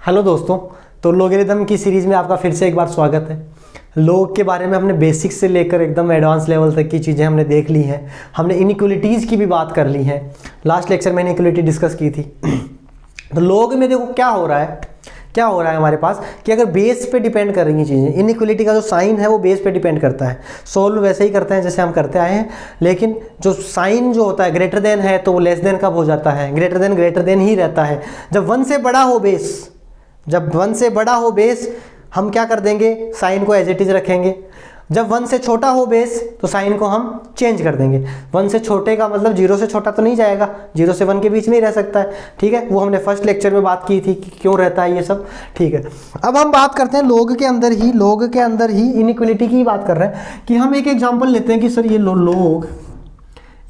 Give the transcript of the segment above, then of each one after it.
Hello दोस्तों, तो logarithm की सीरीज़ में आपका फिर से एक बार स्वागत है। लोग के बारे में हमने बेसिक्स से लेकर एकदम एडवांस लेवल तक की चीज़ें हमने देख ली हैं। हमने इनइक्वलिटीज़ की भी बात कर ली है। लास्ट लेक्चर में इनइक्वलिटी डिस्कस की थी। तो लोग में देखो क्या हो रहा है हमारे पास कि अगर बेस पे डिपेंड कर रही हैं चीज़ें, इनइक्वलिटी का जो साइन है वो बेस पे डिपेंड करता है। सोल्व वैसे ही करते हैं जैसे हम करते आए हैं, लेकिन जो साइन जो होता है ग्रेटर देन है तो वो लेस देन कब हो जाता है, ग्रेटर देन ही रहता है। जब 1 से बड़ा हो बेस हम क्या कर देंगे, साइन को एज इट इज रखेंगे। जब 1 से छोटा हो बेस तो साइन को हम चेंज कर देंगे। 1 से छोटे का मतलब 0 से छोटा तो नहीं जाएगा, 0 से 1 के बीच में ही रह सकता है। ठीक है, वो हमने फर्स्ट लेक्चर में बात की थी कि क्यों रहता है ये सब। ठीक है, अब हम बात करते हैं लोग के अंदर ही इनइक्वलिटी की बात कर रहे हैं कि हम एक एग्जांपल लेते हैं कि सर ये लोग,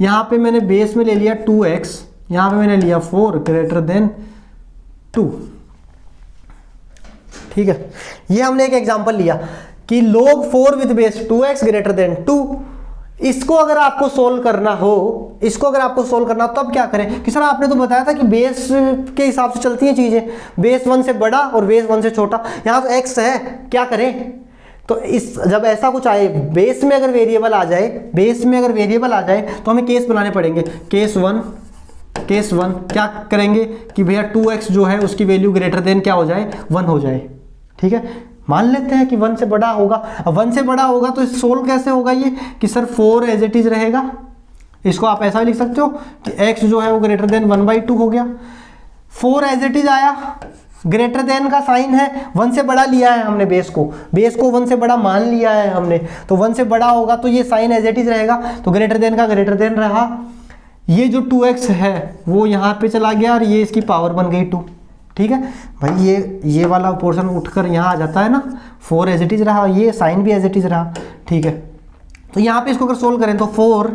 यहाँ पे मैंने बेस में ले लिया 2x, यहाँ पे मैंने लिया 4 ग्रेटर देन 2। ठीक है, ये हमने एक एग्जांपल लिया कि log 4 with base 2x greater than 2। इसको अगर आपको सोल्व करना हो तब क्या करें कि सर आपने तो बताया था कि बेस के हिसाब से चलती हैं चीजें, बेस 1 से बड़ा और बेस 1 से छोटा। यहाँ तो x है, क्या करें। तो जब ऐसा कुछ आए, बेस में अगर वेरिएबल आ जाए तो हमें केस बनाने पड़ेंगे। केस वन क्या करेंगे कि भैया 2x जो है उसकी वैल्यू ग्रेटर देन क्या हो जाए, 1 हो जाए। ठीक है, मान लेते हैं कि 1 से बड़ा होगा। अब 1 से बड़ा होगा तो सोल्व कैसे होगा ये कि सर 4 एज इट इज रहेगा। इसको आप ऐसा भी लिख सकते हो कि x जो है वो ग्रेटर देन 1/2 हो गया। 4 एज इट इज आया, ग्रेटर देन का साइन है, 1 से बड़ा लिया है हमने बेस को 1 से बड़ा मान लिया है हमने, तो 1 से बड़ा होगा तो ये साइन एज इट इज रहेगा, तो ग्रेटर देन का ग्रेटर देन रहा। ये जो 2x है वो यहाँ पे चला गया और ये इसकी पावर बन गई 2। ठीक है भाई, ये वाला पोर्शन उठकर यहाँ आ जाता है ना, 4 एज इट इज रहा, ये साइन भी एज इट इज रहा। ठीक है, तो यहाँ पे इसको अगर सोल्व करें तो 4,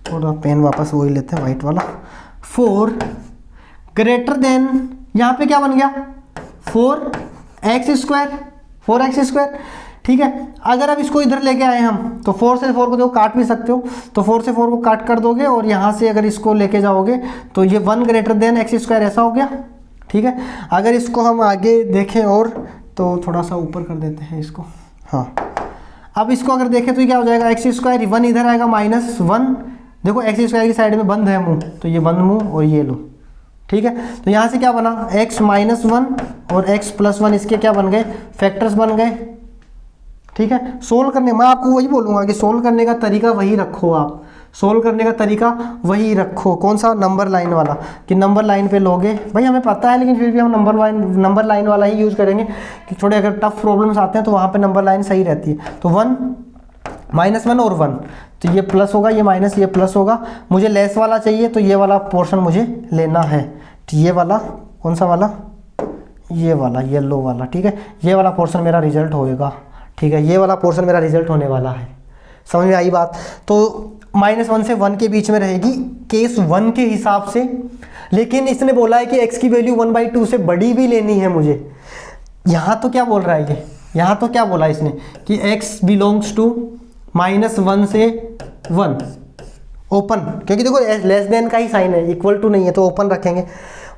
थोड़ा पेन वापस वही लेते हैं वाइट वाला, 4 ग्रेटर देन, यहाँ पे क्या बन गया 4x स्क्वायर। ठीक है, अगर अब इसको इधर लेके आए हम तो 4 से 4 को देखो काट भी सकते हो, तो 4 से 4 को काट कर दोगे और यहाँ से अगर इसको लेके जाओगे तो ये 1 ग्रेटर देन x स्क्वायर ऐसा हो गया। ठीक है, अगर इसको हम आगे देखें और तो थोड़ा सा ऊपर कर देते हैं इसको। हाँ, अब इसको अगर देखें तो ये क्या हो जाएगा, x स्क्वायर 1 इधर आएगा -1। देखो x स्क्वायर की साइड में बंद है मुंह, तो ये बंद मुंह और ये लो। ठीक है, तो यहाँ से क्या बना, x -1 और x + 1 इसके क्या बन गए, फैक्टर्स बन गए। ठीक है, सोल्व करने, मैं आपको वही बोलूँगा कि सोल्व करने का तरीका वही रखो, आप सोल्व करने का तरीका वही रखो। कौन सा, नंबर लाइन वाला, कि नंबर लाइन पे लोगे। भाई हमें पता है लेकिन फिर भी हम नंबर लाइन वाला ही यूज़ करेंगे कि थोड़े अगर टफ प्रॉब्लम्स आते हैं तो वहाँ पे नंबर लाइन सही रहती है। तो 1 -1 और 1, तो ये प्लस होगा, ये माइनस, ये प्लस होगा। मुझे लेस वाला चाहिए तो ये वाला पोर्शन मुझे लेना है। तो ये वाला, कौन सा वाला, ये वाला येलो वाला। ठीक है, ये वाला पोर्शन मेरा रिजल्ट होएगा। ठीक है, ये वाला पोर्शन मेरा रिजल्ट होने वाला है। समझ में आई बात। तो -1 से 1 के बीच में रहेगी केस 1 के हिसाब से, लेकिन इसने बोला है कि x की वैल्यू 1/2 से बड़ी भी लेनी है मुझे। यहाँ तो क्या बोल रहा है ये, यहाँ तो क्या बोला इसने कि x बिलोंग्स टू -1 से 1 ओपन, क्योंकि देखो लेस देन का ही साइन है, इक्वल टू नहीं है तो ओपन रखेंगे।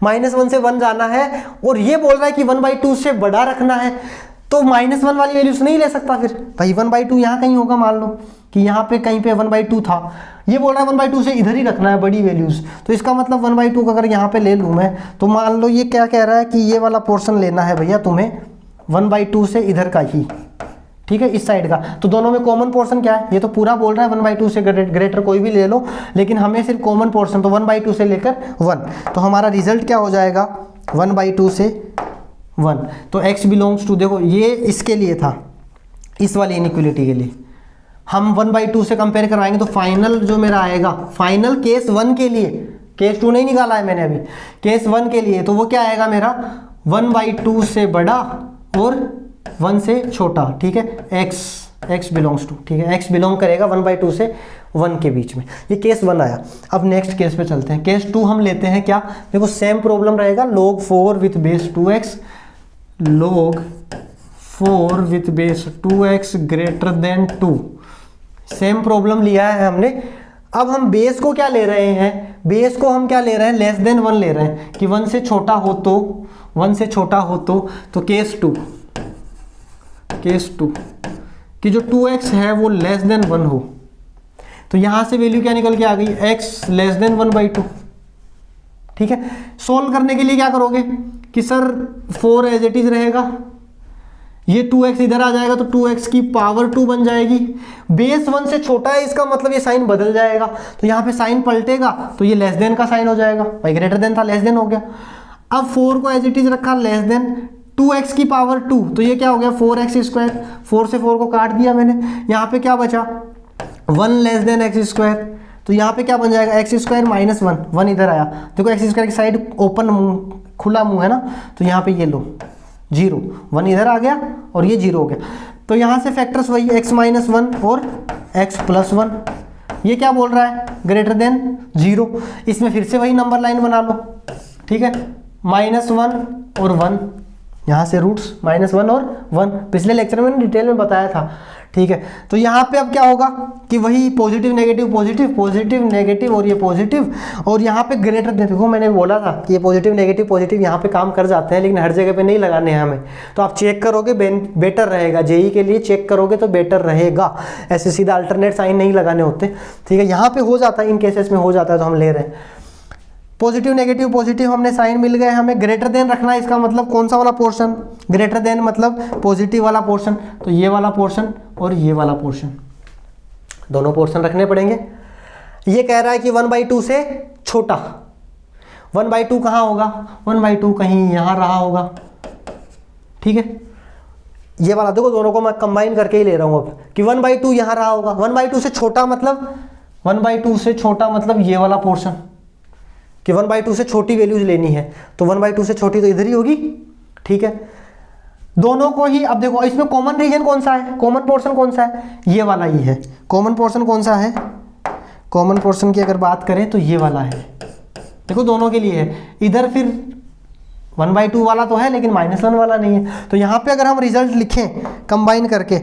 -1 से 1 जाना है और ये बोल रहा है कि 1/2 से बड़ा रखना है, तो -1 वाली वैल्यूज नहीं ले सकता फिर भाई। 1/2 यहाँ कहीं होगा, मान लो कि यहाँ पे कहीं पे 1/2 था, ये बोल रहा है 1/2 से इधर ही रखना है बड़ी वैल्यूज, तो इसका मतलब 1/2 का अगर यहाँ पे ले लूँ मैं, तो मान लो ये क्या कह रहा है कि ये वाला पोर्शन लेना है भैया तुम्हें 1/2 से इधर का ही। ठीक है, इस साइड का। तो दोनों में कॉमन पोर्शन क्या है, ये तो पूरा बोल रहा है 1/2 से ग्रेटर कोई भी ले लो, लेकिन हमें सिर्फ कॉमन पोर्शन, तो 1/2 से लेकर 1, तो हमारा रिजल्ट क्या हो जाएगा 1/2 से 1। तो x बिलोंग्स टू, देखो ये इसके लिए था, इस वाली इनइक्वलिटी के लिए हम 1/2 से कंपेयर करवाएंगे तो फाइनल जो मेरा आएगा, फाइनल केस 1 के लिए, केस 2 नहीं निकाला है मैंने अभी, केस 1 के लिए, तो वो क्या आएगा मेरा 1/2 से बड़ा और 1 से छोटा। ठीक है, x बिलोंग्स टू, ठीक है, x बिलोंग करेगा 1/2 से 1 के बीच में। ये केस 1 आया। अब नेक्स्ट केस पे चलते हैं। केस 2 हम लेते हैं क्या, देखो सेम प्रॉब्लम रहेगा, log 4 with base 2x, log 4 with base 2x greater than 2। Same problem लिया है हमने। अब हम बेस को क्या ले रहे हैं, बेस को हम क्या ले रहे हैं, लेस देन 1 ले रहे हैं कि 1 से छोटा हो तो 1 से छोटा हो तो केस 2 कि जो 2x है वो लेस देन 1 हो। तो यहां से वैल्यू क्या निकल के आ गई, x लेस देन 1/2। ठीक है, सोल्व करने के लिए क्या करोगे कि सर 4 एज इट इज रहेगा, ये 2x इधर आ जाएगा तो 2x की पावर 2 बन जाएगी। बेस 1 से छोटा है इसका मतलब ये साइन बदल जाएगा, तो यहाँ पे साइन पलटेगा तो ये लेस देन का साइन हो जाएगा, भाई ग्रेटर देन था लेस देन हो गया। अब 4 को एज इट इज रखा लेस देन 2x की पावर 2, तो ये क्या हो गया 4x²। 4 से 4 को काट दिया मैंने, यहाँ पे क्या बचा 1 लेस देन x²। तो यहाँ पे क्या बन जाएगा x² माइनस 1, 1 इधर आया, देखो x² की साइड ओपन मुंह, खुला मुंह है ना, तो यहाँ पे ये लो 0, 1 इधर आ गया और ये 0 हो गया। तो यहाँ से फैक्टर्स वही x माइनस 1 और x प्लस 1, ये क्या बोल रहा है ग्रेटर देन 0। इसमें फिर से वही नंबर लाइन बना लो, ठीक है, -1 और 1, यहाँ से रूट्स -1 और 1, पिछले लेक्चर में डिटेल में बताया था। ठीक है, तो यहाँ पे अब क्या होगा कि वही positive negative positive positive negative और ये पॉजिटिव, और यहाँ पे ग्रेटर देन, देखो मैंने बोला था कि ये पॉजिटिव नेगेटिव पॉजिटिव यहाँ पे काम कर जाते हैं, लेकिन हर जगह पे नहीं लगाने हैं हमें। तो आप चेक करोगे बेटर रहेगा, जेई के लिए चेक करोगे तो बेटर रहेगा, ऐसे सीधा अल्टरनेट साइन नहीं लगाने होते। ठीक है, यहाँ पे हो जाता है, इन केसेस में हो जाता है तो हम ले रहे हैं। पॉजिटिव नेगेटिव पॉजिटिव हमने साइन मिल गए, हमें ग्रेटर देन रखना है, इसका मतलब कौन सा वाला पोर्शन, ग्रेटर देन मतलब पॉजिटिव वाला पोर्शन, तो ये वाला पोर्शन और ये वाला पोर्शन, दोनों पोर्शन रखने पड़ेंगे। ये कह रहा है कि 1/2 से छोटा, 1/2 कहाँ होगा, 1/2 कहीं यहाँ रहा होगा। ठीक है, ये वाला देखो, दोनों को मैं कंबाइन करके ही ले रहा हूँ अब कि 1/2 यहाँ रहा होगा। 1/2 से छोटा मतलब 1/2 से छोटा मतलब ये वाला पोर्शन, कि 1/2 से छोटी वैल्यूज लेनी है, तो 1/2 से छोटी तो इधर ही होगी। ठीक है, दोनों को ही, अब देखो इसमें कॉमन रीजन कौन सा है, कॉमन पोर्शन कौन सा है, ये वाला ही है। कॉमन पोर्शन कौन सा है, कॉमन पोर्शन की अगर बात करें तो ये वाला है, देखो दोनों के लिए है। इधर फिर 1/2 वाला तो है लेकिन -1 वाला नहीं है। तो यहाँ पे अगर हम रिजल्ट लिखें कंबाइन करके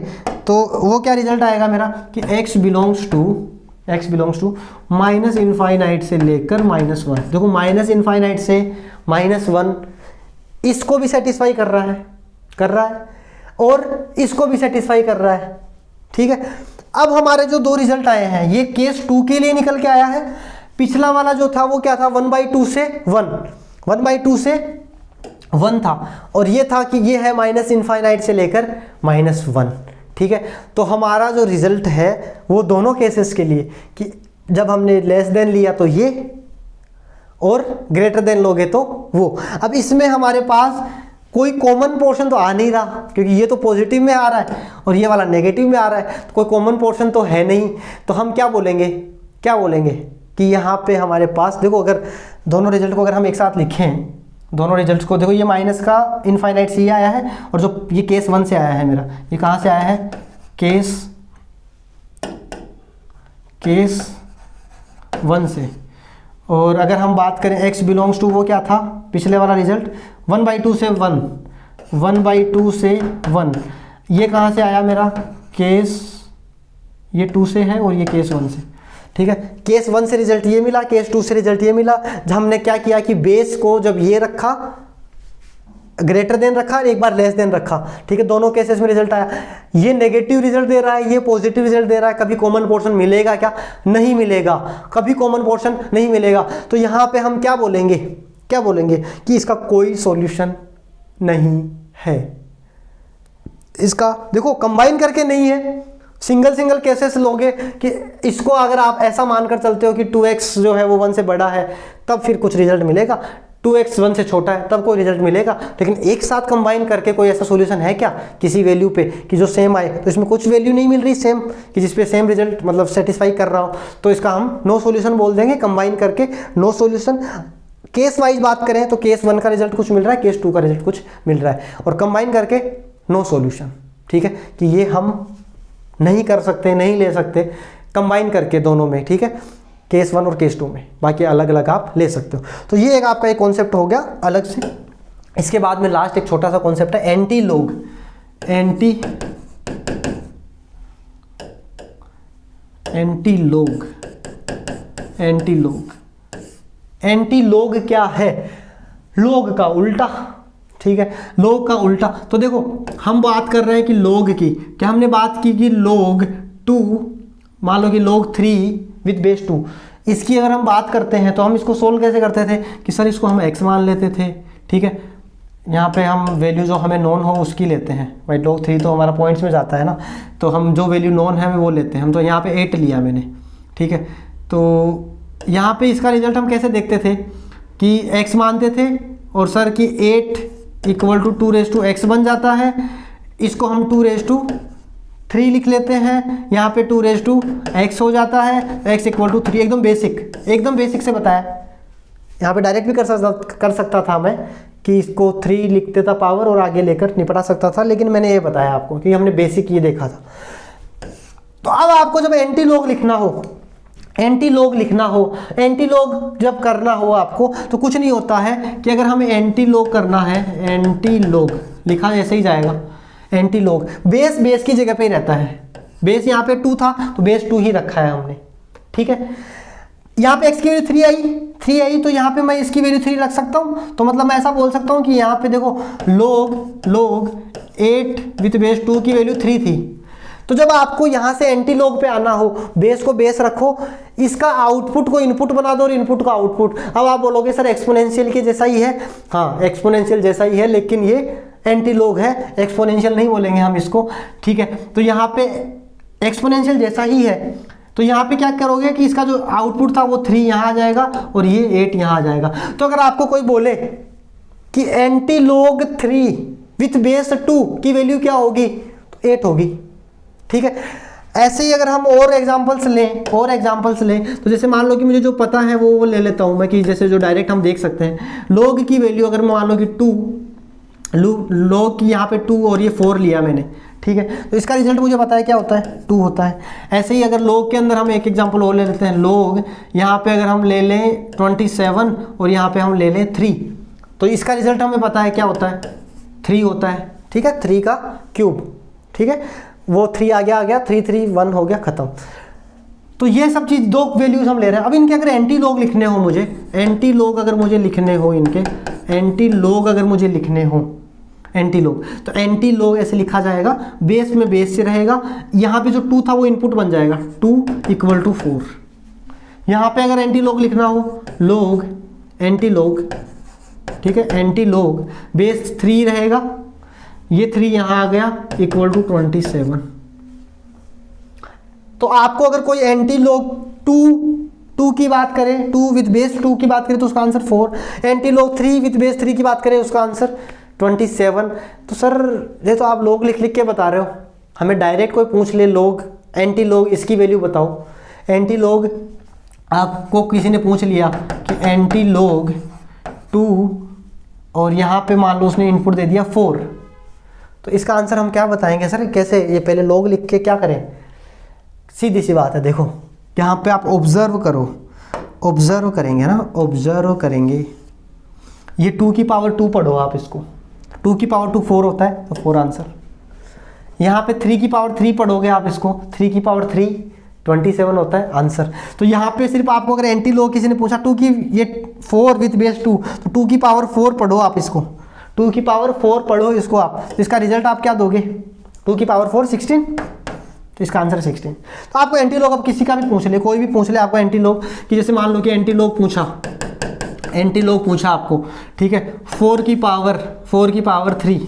तो वो क्या रिजल्ट आएगा मेरा कि x belongs to minus infinite से लेकर -1। देखो माइनस इनफाइनाइट से -1 इसको भी सेटिस्फाई कर रहा है और इसको भी सेटिस्फाई कर रहा है। ठीक है, अब हमारे जो दो रिजल्ट आए हैं ये केस 2 के लिए निकल के आया है। पिछला वाला जो था वो क्या था, 1/2 से 1 था, और ये था कि ये है माइनस इनफाइनाइट से लेकर -1। ठीक है, तो हमारा जो रिजल्ट है वो दोनों केसेस के लिए कि जब हमने लेस देन लिया तो ये और ग्रेटर देन लोगे तो वो। अब इसमें हमारे पास कोई कॉमन पोर्शन तो आ नहीं रहा, क्योंकि ये तो पॉजिटिव में आ रहा है और ये वाला नेगेटिव में आ रहा है, तो कोई कॉमन पोर्शन तो है नहीं। तो हम क्या बोलेंगे कि यहाँ पे हमारे पास देखो, अगर दोनों रिजल्ट को अगर हम एक साथ लिखें, दोनों रिजल्ट्स को देखो, ये माइनस का इनफाइनाइट से ये आया है और जो ये केस 1 से आया है मेरा, ये कहाँ से आया है, केस 1 से। और अगर हम बात करें x बिलोंग्स टू, वो क्या था पिछले वाला रिजल्ट, 1/2 से 1, ये कहाँ से आया मेरा, केस ये 2 से है और ये केस 1 से। ठीक है, केस 1 से रिजल्ट ये मिला, केस 2 से रिजल्ट ये मिला। जब हमने क्या किया कि बेस को जब ये रखा, ग्रेटर देन रखा, एक बार लेस देन रखा। ठीक है, दोनों केसेस में रिजल्ट आया, ये नेगेटिव रिजल्ट दे रहा है, ये पॉजिटिव रिजल्ट दे रहा है। कभी कॉमन पोर्शन मिलेगा क्या, नहीं मिलेगा, कभी कॉमन पोर्शन नहीं मिलेगा। तो यहाँ पे हम क्या बोलेंगे कि इसका कोई सॉल्यूशन नहीं है। इसका देखो कंबाइन करके नहीं है, सिंगल केसेस लोगे कि इसको अगर आप ऐसा मानकर चलते हो कि 2x जो है वो 1 से बड़ा है तब फिर कुछ रिजल्ट मिलेगा, 2x 1 से छोटा है तब कोई रिजल्ट मिलेगा। लेकिन एक साथ कंबाइन करके कोई ऐसा सॉल्यूशन है क्या किसी वैल्यू पे कि जो सेम आए, तो इसमें कुछ वैल्यू नहीं मिल रही सेम कि जिस पे सेम रिजल्ट मतलब सेटिस्फाई कर रहा हो, तो इसका हम नो सॉल्यूशन बोल देंगे। कंबाइन करके नो सॉल्यूशन। केस वाइज बात करें तो केस 1 का रिजल्ट कुछ मिल रहा है, केस 2 का रिजल्ट कुछ मिल रहा है, और कंबाइन करके नो सॉल्यूशन। ठीक है, कि ये हम नहीं कर सकते, नहीं ले सकते, कंबाइन करके दोनों में। ठीक है, केस 1 और केस 2 में, बाकी अलग अलग आप ले सकते हो। तो ये एक आपका एक कॉन्सेप्ट हो गया अलग से। इसके बाद में लास्ट एक छोटा सा कॉन्सेप्ट है एंटी लोग क्या है, लोग का उल्टा, ठीक है, log का उल्टा। तो देखो हम बात कर रहे हैं कि log की, क्या हमने बात की कि log 2, मान लो कि log 3 विथ बेस 2, इसकी अगर हम बात करते हैं तो हम इसको सोल्व कैसे करते थे कि सर इसको हम x मान लेते थे, ठीक है, यहाँ पे हम वैल्यू जो हमें नोन हो उसकी लेते हैं, भाई log 3 तो हमारा पॉइंट्स में जाता है ना, तो हम जो वैल्यू नोन है वो लेते हैं हम। तो यहाँ पे 8 लिया मैंने, ठीक है। तो यहाँ पे इसका रिजल्ट हम कैसे देखते थे कि x मानते थे और सर कि 8 इक्वल टू 2 बन जाता है, इसको हम 2 लिख लेते हैं, यहाँ पे 2 हो जाता है, x इक्वल टू 3। एकदम बेसिक से बताया। यहाँ पे डायरेक्ट भी कर सकता था मैं कि इसको 3 लिख देता पावर और आगे लेकर निपटा सकता था, लेकिन मैंने ये बताया आपको कि हमने बेसिक ये देखा था। तो अब आपको जब एंटी लॉग लिखना हो, एंटी लॉग जब करना हो आपको, तो कुछ नहीं होता है कि अगर हमें एंटी लॉग करना है, एंटी लॉग लिखा ऐसे ही जाएगा, एंटी लॉग बेस की जगह पे ही रहता है। बेस यहाँ पे 2 था तो बेस 2 ही रखा है हमने, ठीक है। यहाँ पे x की वैल्यू 3 आई, तो यहाँ पे मैं इसकी वैल्यू 3 रख सकता हूँ। तो मतलब मैं ऐसा बोल सकता हूँ कि यहाँ पे देखो log 8 विथ बेस 2 की वैल्यू 3 थी। तो जब आपको यहाँ से एंटी लॉग पे आना हो, बेस को बेस रखो, इसका आउटपुट को इनपुट बना दो और इनपुट का आउटपुट। अब आप बोलोगे सर एक्सपोनेंशियल के जैसा ही है, हाँ एक्सपोनेंशियल जैसा ही है, लेकिन ये एंटी लॉग है, एक्सपोनेंशियल नहीं बोलेंगे हम इसको, ठीक है। तो यहाँ पे एक्सपोनेंशियल जैसा ही है, तो यहाँ पे क्या करोगे कि इसका जो आउटपुट था वो 3 यहाँ आ जाएगा और ये 8 यहाँ आ जाएगा। तो अगर आपको कोई बोले कि एंटी लॉग 3 विथ बेस 2 की वैल्यू क्या होगी, तो 8 होगी, ठीक है। ऐसे ही अगर हम और एग्जांपल्स लें तो जैसे मान लो कि मुझे जो पता है वो ले लेता हूँ मैं, कि जैसे जो डायरेक्ट हम देख सकते हैं, log की वैल्यू अगर मान लो कि 2, log की यहाँ पे 2 और ये 4 लिया मैंने, ठीक है। तो इसका रिजल्ट मुझे पता है क्या होता है, 2 होता है। ऐसे ही अगर log के अंदर हम एक एग्जांपल और ले लेते हैं, log यहाँ पे अगर हम ले लें 27 और यहाँ पे हम ले लें 3, तो इसका रिजल्ट हमें पता है क्या होता है, 3 होता है, ठीक है, 3 का क्यूब, ठीक है। वो 3 आ गया 3 3 1 हो गया, खत्म। तो ये सब चीज़ 2 वैल्यूज हम ले रहे हैं। अब इनके अगर एंटी लॉग लिखने हो मुझे, एंटी लॉग अगर मुझे लिखने हो, एंटी लॉग, तो एंटी लॉग ऐसे लिखा जाएगा, बेस में बेस से रहेगा, यहाँ पे जो 2 था वो इनपुट बन जाएगा, 2 इक्वल टू 4। यहाँ पे अगर एंटी लॉग लिखना हो, लॉग एंटी लॉग, ठीक है, एंटी लॉग बेस 3 रहेगा, ये 3 यहाँ आ गया इक्वल टू 27। तो आपको अगर कोई एंटी लॉग 2 की बात करें, 2 विथ बेस 2 की बात करें तो उसका answer 4, anti log 3 with base 3 की बात करें उसका आंसर 27। तो सर ये तो आप लॉग लिख के बता रहे हो, हमें डायरेक्ट कोई पूछ ले लॉग एंटी लॉग इसकी वैल्यू बताओ, एंटी लॉग आपको किसी ने पूछ लिया कि एंटी लॉग 2 और यहाँ पे मान लो उसने इनपुट दे दिया 4, तो इसका आंसर हम क्या बताएंगे सर, कैसे? ये पहले लॉग लिख के क्या करें, सीधी सी बात है। देखो यहाँ पे आप ऑब्जर्व करो, ऑब्जर्व करेंगे ना, ऑब्जर्व करेंगे, ये 2 की पावर 2 पढ़ो आप इसको, 2 की पावर 2 4 होता है, तो 4 आंसर। यहाँ पे 3 की पावर 3 पढ़ोगे आप इसको, 3 की पावर 3 27 होता है, आंसर। तो यहाँ पे सिर्फ आपको अगर एंटी लॉग किसी ने पूछा 2 की ये 4 विथ बेस 2, तो 2 की पावर 4 पढ़ो आप इसको, 2 की पावर 4 पढ़ो इसको आप, तो इसका रिजल्ट आप क्या दोगे, 2 की पावर 4 16, तो इसका आंसर 16। तो आपको एंटी लॉग अब किसी का भी पूछ ले, कोई भी पूछ ले आपको एंटी लॉग, कि जैसे मान लो कि एंटी लॉग पूछा आपको, ठीक है, 4 की पावर 3,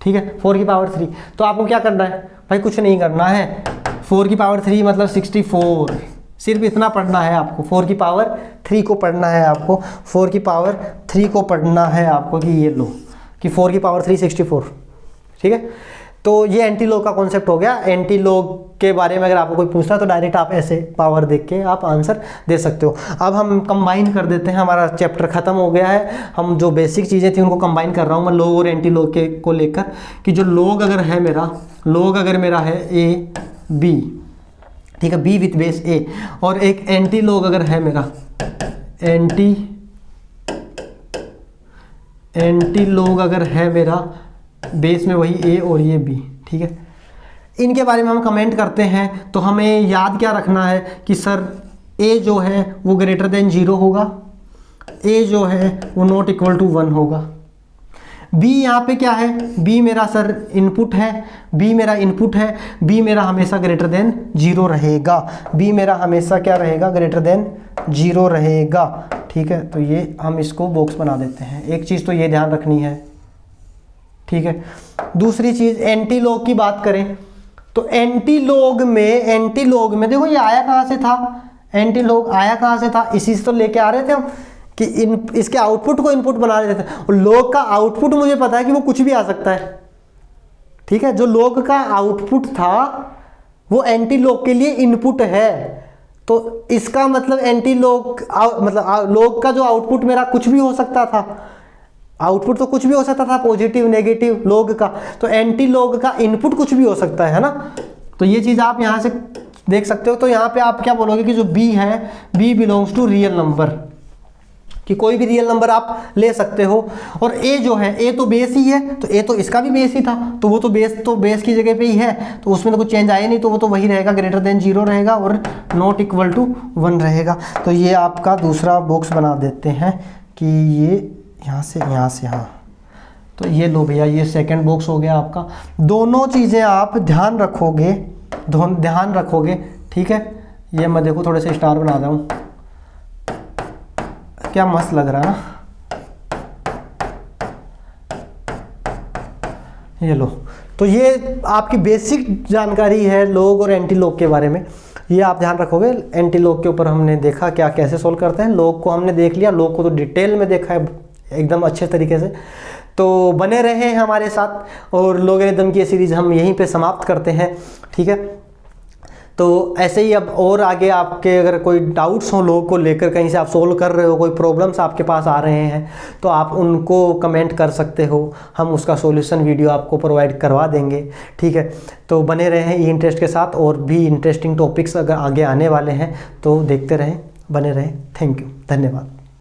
ठीक है, 4 की पावर 3, तो आपको क्या करना है भाई, कुछ नहीं करना है, 4 की पावर 3 मतलब 64, सिर्फ इतना पढ़ना है आपको, 4 की पावर 3 को पढ़ना है आपको, 4 की पावर 3 को पढ़ना है आपको, कि ये लो कि 4 की पावर 3 64, ठीक है। तो ये एंटी लॉग का कॉन्सेप्ट हो गया। एंटी लॉग के बारे में अगर आपको कोई पूछता है तो डायरेक्ट आप ऐसे पावर देख के आप आंसर दे सकते हो। अब हम कंबाइन कर देते हैं, हमारा चैप्टर खत्म हो गया है, हम जो बेसिक चीज़ें थी उनको कंबाइन कर रहा हूँ मैं लॉग और एंटी लॉग के को लेकर, कि जो लॉग अगर है मेरा है ए बी, ठीक है, बी विथ बेस ए, और एक एंटी लॉग अगर है मेरा एंटी लॉग अगर है मेरा बेस में वही ए और ये बी, ठीक है, इनके बारे में हम कमेंट करते हैं। तो हमें याद क्या रखना है कि सर ए जो है वो ग्रेटर देन 0 होगा, ए जो है वो नॉट इक्वल टू 1 होगा, बी यहाँ पे क्या है, बी मेरा सर इनपुट है, बी मेरा इनपुट है, बी मेरा हमेशा ग्रेटर देन 0 रहेगा, बी मेरा हमेशा क्या रहेगा, ग्रेटर देन 0 रहेगा। ठीक है, तो ये हम इसको बॉक्स बना देते हैं। एक चीज़ तो ये ध्यान रखनी है। ठीक है, दूसरी चीज़ एंटी लॉग की बात करें तो एंटी लॉग में देखो ये आया कहाँ से था, एंटी लॉग आया कहाँ से था, इसी से तो लेके आ रहे थे हम कि इसके आउटपुट को इनपुट बना रहे थे। और लॉग का आउटपुट मुझे पता है कि वो कुछ भी आ सकता है। ठीक है, जो लॉग का आउटपुट था वो एंटी लॉग के लिए इनपुट है, तो इसका मतलब एंटी लॉग मतलब लॉग का जो आउटपुट मेरा कुछ भी हो सकता था, आउटपुट तो कुछ भी हो सकता था, पॉजिटिव नेगेटिव लॉग का, तो एंटी लॉग का इनपुट कुछ भी हो सकता है ना। तो ये चीज़ आप यहाँ से देख सकते हो। तो यहाँ पे आप क्या बोलोगे कि जो बी है, B belongs to real number, कि कोई भी रियल नंबर आप ले सकते हो। और ए जो है, ए तो बेस ही है, तो ए तो इसका भी बेस ही था, तो वो तो बेस की जगह पे ही है, तो उसमें तो कुछ चेंज आया नहीं, तो वो तो वही रहेगा, ग्रेटर देन 0 रहेगा और नॉट इक्वल टू 1 रहेगा। तो ये आपका दूसरा बॉक्स बना देते हैं कि ये यहाँ से हाँ, तो ये लो भैया, ये सेकंड बॉक्स हो गया आपका। दोनों चीज़ें आप ध्यान रखोगे। ठीक है, ये मैं देखो थोड़े से स्टार बना दूँ, क्या मस्त लग रहा है ना। ये लो, तो ये आपकी बेसिक जानकारी है लॉग और एंटी लॉग के बारे में, ये आप ध्यान रखोगे। एंटी लॉग के ऊपर हमने देखा क्या कैसे सोल्व करते हैं, लॉग को हमने देख लिया, लॉग को तो डिटेल में देखा है एकदम अच्छे तरीके से। तो बने रहे हैं हमारे साथ, और लॉगरिथम की सीरीज़ हम यहीं पे समाप्त करते हैं। ठीक है, तो ऐसे ही अब और आगे आपके अगर कोई डाउट्स हो लॉग को लेकर, कहीं से आप सोल्व कर रहे हो, कोई प्रॉब्लम्स आपके पास आ रहे हैं, तो आप उनको कमेंट कर सकते हो, हम उसका सॉल्यूशन वीडियो आपको प्रोवाइड करवा देंगे। ठीक है, तो बने रहे हैं ई इंटरेस्ट के साथ, और भी इंटरेस्टिंग टॉपिक्स अगर आगे आने वाले हैं तो देखते रहें, बने रहें। थैंक यू, धन्यवाद।